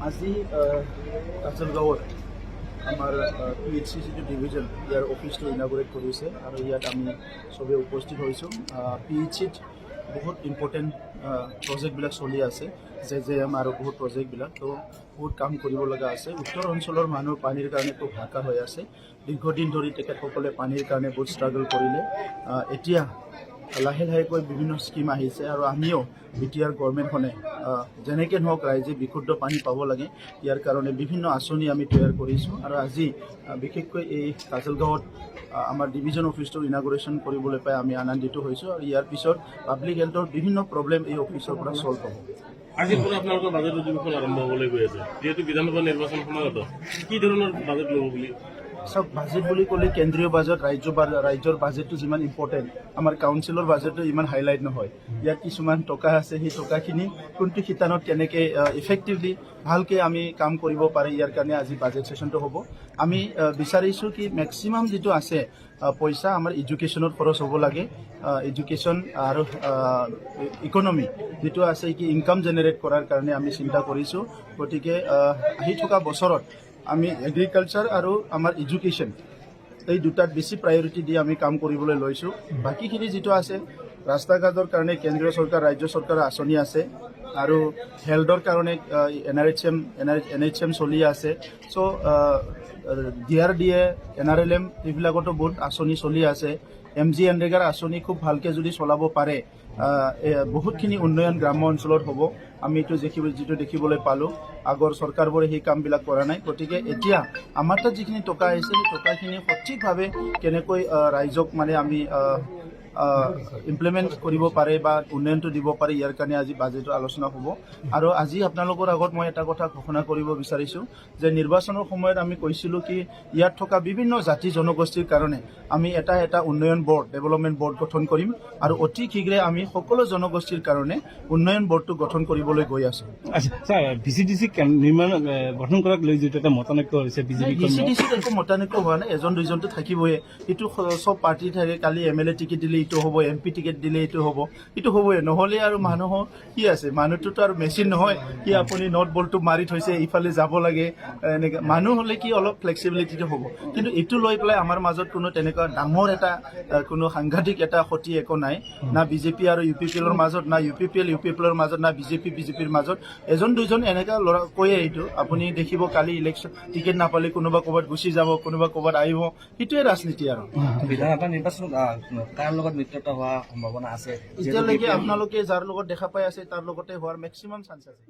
আজি কাজলগাঁৱত আমাৰ PHC division ইয়াৰ অফিচটো ইনাগুৰেট কৰিছে আৰু ইয়াত আমি চবে উপস্থিত হৈছোঁ। PHCত বহুত ইম্পৰ্টেণ্ট প্ৰজেক্টবিলাক চলি আছে, JJM আৰু বহুত প্ৰজেক্টবিলাক, তো বহুত কাম কৰিব লগা আছে। উত্তৰ অঞ্চলৰ মানুহ পানীৰ কাৰণে খুব হাহাকাৰ হৈ আছে। দীৰ্ঘদিন ধৰি তেখেতসকলে পানীৰ কাৰণে বহুত ষ্ট্ৰাগল কৰিলে। এতিয়া লাহে লাহেকৈ বিভিন্ন স্কিম আহিছে আৰু আমিও BTR গভৰ্ণমেণ্টখনে যেনেকৈ নহওক ৰাইজে বিশুদ্ধ পানী পাব লাগে, ইয়াৰ কাৰণে বিভিন্ন আঁচনি আমি তৈয়াৰ কৰিছোঁ। আৰু আজি বিশেষকৈ এই কাজলগাঁৱত আমাৰ ডিভিজন অফিচটো ইনাগুৰেশ্যন কৰিবলৈ পাই আমি আনন্দিত হৈছোঁ আৰু ইয়াৰ পিছত পাব্লিক হেল্থৰ বিভিন্ন প্ৰব্লেম এই অফিচৰ পৰা ছল্ভ হ'ব। আজিৰ পৰা আপোনালোকৰ বাজেট অধিৱেশন আৰম্ভ হ'বলৈ গৈ আছে, যিহেতু বিধানসভা নিৰ্বাচন সমাগত, কি ধৰণৰ বাজেট ল'ব বুলি? চাওক, বাজেট বুলি ক'লে কেন্দ্ৰীয় বাজেট, ৰাজ্যৰ বাজেটটো যিমান ইম্পৰ্টেণ্ট, আমাৰ কাউন্সিলৰ বাজেটটো ইমান হাইলাইট নহয়। ইয়াত কিছুমান টকা আছে, সেই টকাখিনি কোনটো শিতানত কেনেকৈ ইফেক্টিভলি ভালকৈ আমি কাম কৰিব পাৰে, ইয়াৰ কাৰণে আজি বাজেট ছেশ্যনটো হ'ব। আমি বিচাৰিছোঁ কি মেক্সিমাম যিটো আছে পইচা আমাৰ এডুকেশ্যনত খৰচ হ'ব লাগে। এডুকেশ্যন আৰু ইকনমি যিটো আছে কি ইনকাম জেনেৰেট কৰাৰ কাৰণে আমি চিন্তা কৰিছোঁ। গতিকে আহি থকা বছৰত আমি এগ্ৰিকালচাৰ আৰু আমাৰ এডুকেশ্যন এই দুটাত বেছি প্ৰায়ৰিটি দি আমি কাম কৰিবলৈ লৈছোঁ। বাকীখিনি যিটো আছে ৰাস্তা ঘাটৰ কাৰণে কেন্দ্ৰীয় চৰকাৰ, ৰাজ্য চৰকাৰৰ আঁচনি আছে আৰু হেল্থৰ কাৰণে NHM চলি আছে। চ' DRDA, NRLM এইবিলাকতো বহুত আঁচনি চলি আছে। MG এনৰেগাৰ আঁচনি খুব ভালকৈ যদি চলাব পাৰে বহুতখিনি উন্নয়ন গ্ৰাম্য অঞ্চলত হ'ব। আমি এইটো যিটো দেখিবলৈ পালোঁ, আগৰ চৰকাৰবোৰে সেই কামবিলাক কৰা নাই। গতিকে এতিয়া আমাৰ তাত যিখিনি টকা আহিছে, সেই টকাখিনি সঠিকভাৱে কেনেকৈ ৰাইজক মানে আমি ইমপ্লিমেণ্ট কৰিব পাৰে বা উন্নয়নটো দিব পাৰে, ইয়াৰ কাৰণে আজি বাজেটৰ আলোচনা হ'ব। আৰু আজি আপোনালোকৰ আগত মই এটা কথা ঘোষণা কৰিব বিচাৰিছোঁ যে নিৰ্বাচনৰ সময়ত আমি কৈছিলোঁ কি ইয়াত থকা বিভিন্ন জাতি জনগোষ্ঠীৰ কাৰণে আমি এটা উন্নয়ন বৰ্ড, ডেভেলপমেণ্ট বৰ্ড গঠন কৰিম আৰু অতি শীঘ্ৰে আমি সকলো জনগোষ্ঠীৰ কাৰণে উন্নয়ন বৰ্ডটো গঠন কৰিবলৈ গৈ আছোঁ। আচ্ছা ছাৰ, VCDC নিৰ্মাণ গঠন কৰাক লৈ যিটো এটা মতানৈক্য হৈছে VCDCত একো মতানৈক্য হোৱা নাই, এজন দুইজনটো থাকিবই। এইটো চব পাৰ্টি থাকে, কালি MLA টিকেট দিলে এইটো হ'ব, MP টিকেট দিলে এইটো হ'ব, এইটো হ'বই। নহ'লে আৰু মানুহৰ কি আছে, মানুহটোতো আৰু মেচিন নহয় কি আপুনি নট বলটো মাৰি থৈছে ইফালে যাব লাগে এনেকৈ। মানুহ হ'লে কি অলপ ফ্লেক্সিবিলিটিটো হ'ব, কিন্তু এইটো লৈ পেলাই আমাৰ মাজত কোনো তেনেকুৱা ডাঙৰ এটা কোনো সাংঘাতিক এটা ক্ষতি একো নাই, না BJP আৰু UPPLৰ মাজত, না UPPLৰ মাজত, না BJPৰ মাজত। এজন দুইজন এনেকুৱা ল'ৰা কৈয়ে এইটো আপুনি দেখিব, কালি ইলেকশ্যন টিকেট নাপালে কোনোবা ক'ৰবাত গুচি যাব, কোনোবা ক'ৰবাত আহিব, সেইটোৱে ৰাজনীতি আৰু। বিধানসভা নিৰ্বাচন কাৰ লগত মিত্ৰতা হোৱাৰ সম্ভাৱনা আছে? এতিয়ালৈকে আপোনালোকে যাৰ লগত দেখা পাই আছে তাৰ লগতে হোৱাৰ মেক্সিমাম চান্স আছে।